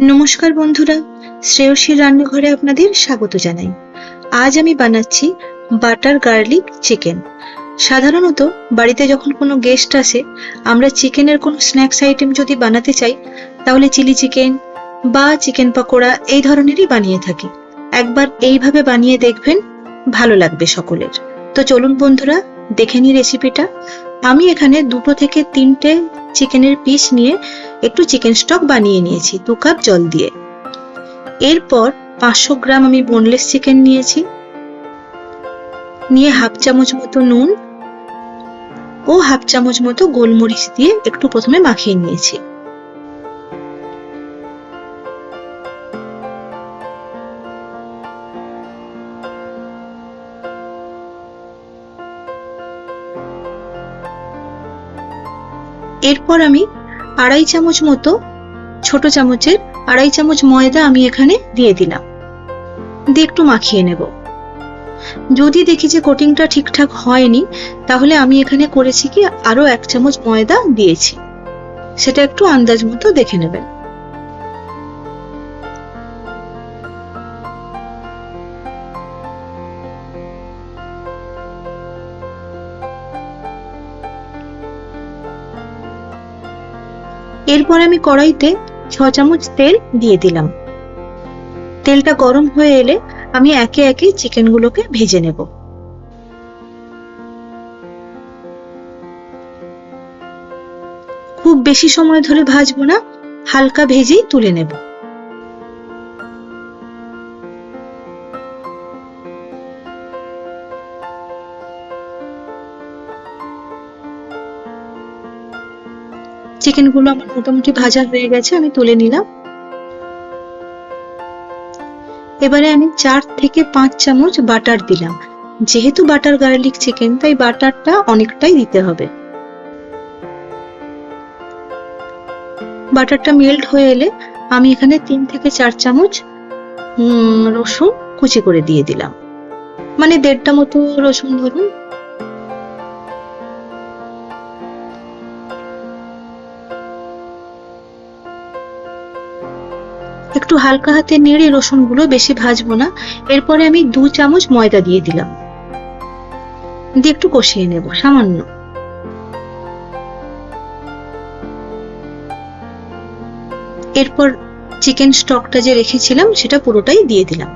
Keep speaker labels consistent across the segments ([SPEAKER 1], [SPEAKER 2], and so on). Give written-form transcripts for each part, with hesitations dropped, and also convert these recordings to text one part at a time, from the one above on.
[SPEAKER 1] নমস্কার বন্ধুরা, শ্রেয়সীর রান্নাঘরে আপনাদের স্বাগত জানাই। আজ আমি বানাচ্ছি বাটার গার্লিক চিকেন। সাধারণত বাড়িতে যখন কোনো গেস্ট আসে, আমরা চিকেনের কোনো স্ন্যাক্স আইটেম যদি বানাতে চাই, তাহলে চিলি চিকেন বা চিকেন পকোড়া এই ধরনেরই বানিয়ে থাকি। একবার এইভাবে বানিয়ে দেখবেন, ভালো লাগবে সকলের। তো চলুন বন্ধুরা, দেখে নিই রেসিপিটা। আমি এখানে 2 থেকে 3টে চিকেনের পিস নিয়ে একটু চিকেন স্টক বানিয়ে নিয়েছি 2 কাপ জল দিয়ে। এরপর 500 গ্রাম আমি বোনলেস চিকেন নিয়েছি, নিয়ে হাফ চামচ মতো নুন ও হাফ চামচ মতো গোলমরিচ দিয়ে একটু প্রথমে মাখিয়ে নিয়েছি। এরপর আমি ছোট চামচের 2.5 চামচ ময়দা আমি এখানে দিয়ে দিলাম, দিয়ে একটু মাখিয়ে নেব। যদি দেখি যে কোটিংটা ঠিকঠাক হয়নি, তাহলে আমি এখানে করেছি কি আরো 1 চামচ ময়দা দিয়েছি, সেটা একটু আন্দাজ মতো দেখে নেবেন। এরপর আমি কড়াইতে 6 চামচ তেল দিয়ে দিলাম। তেলটা গরম হয়ে এলে আমি একে একে চিকেনগুলোকে ভেজে নেব। খুব বেশি সময় ধরে ভাজবো না, হালকা ভেজেই তুলে নেব। চিকেনগুলো আমার মোটামুটি ভাজা হয়ে গেছে, আমি তুলে নিলাম। এবারে আমি 4 থেকে 5 চামচ বাটার দিলাম। যেহেতু বাটার গার্লিক চিকেন, তাই বাটারটা অনেকটাই দিতে হবে। বাটারটা মেল্ট হয়ে এলে আমি এখানে 3 থেকে 4 চামচ রসুন কুচি করে দিয়ে দিলাম, মানে 1.5টা মতো রসুন ধরুন। একটু হালকা হাতে নেড়ে রসুনগুলো, বেশি ভাজবো না। এরপরে আমি 2 চামচ ময়দা দিয়ে দিলাম, দিয়ে একটু কষিয়ে নেব সামান্য। এরপর চিকেন স্টকটা যে রেখেছিলাম সেটা পুরোটাই দিয়ে দিলাম।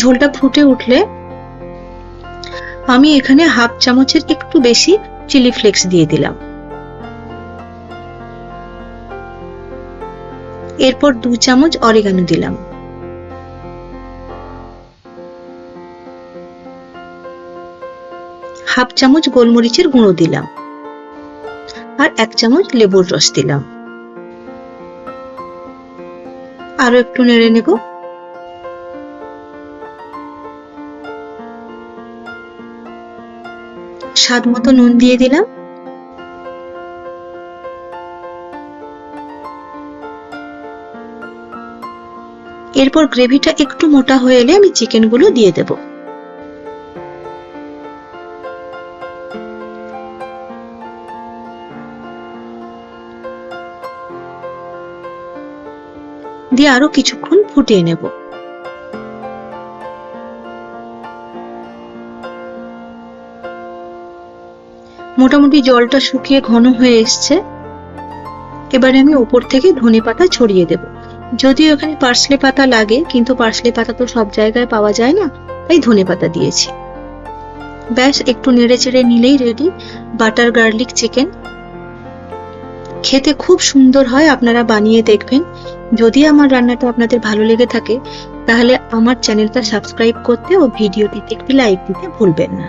[SPEAKER 1] ঝোলটা ফুটে উঠলে আমি এখানে হাফ চামচের একটু বেশি চিলি ফ্লেক্স দিয়ে দিলাম। এরপর 2 চামচ অরিগানো দিলাম। হাফ চামচ গোলমরিচের গুঁড়ো দিলাম, আর 1 চামচ লেবুর রস দিলাম। আরো একটু নেড়ে নেব। স্বাদ মতো নুন দিয়ে দিলাম। এরপর গ্রেভিটা একটু মোটা হয়ে এলে আমি চিকেনগুলো দিয়ে দেব। দিয়ে আরো কিছুক্ষণ ফুটিয়ে নেব। মোটামুটি জলটা শুকিয়ে ঘন হয়ে এসছে। এবারে আমি উপর থেকে ধনেপাতা ছড়িয়ে দেব। যদিও এখানে পার্সলে পাতা লাগে, কিন্তু পার্সলে পাতা তো সব জায়গায় পাওয়া যায় না, তাই ধনেপাতা দিয়েছি। ব্যাস, একটু নেড়ে চেড়ে নিলেই রেডি বাটার গার্লিক চিকেন। খেতে খুব সুন্দর হয়, আপনারা বানিয়ে দেখবেন। যদি আমার রান্নাটা আপনাদের ভালো লেগে থাকে, তাহলে আমার চ্যানেলটা সাবস্ক্রাইব করতে ও ভিডিওটিতে একটি লাইক দিতে ভুলবেন না।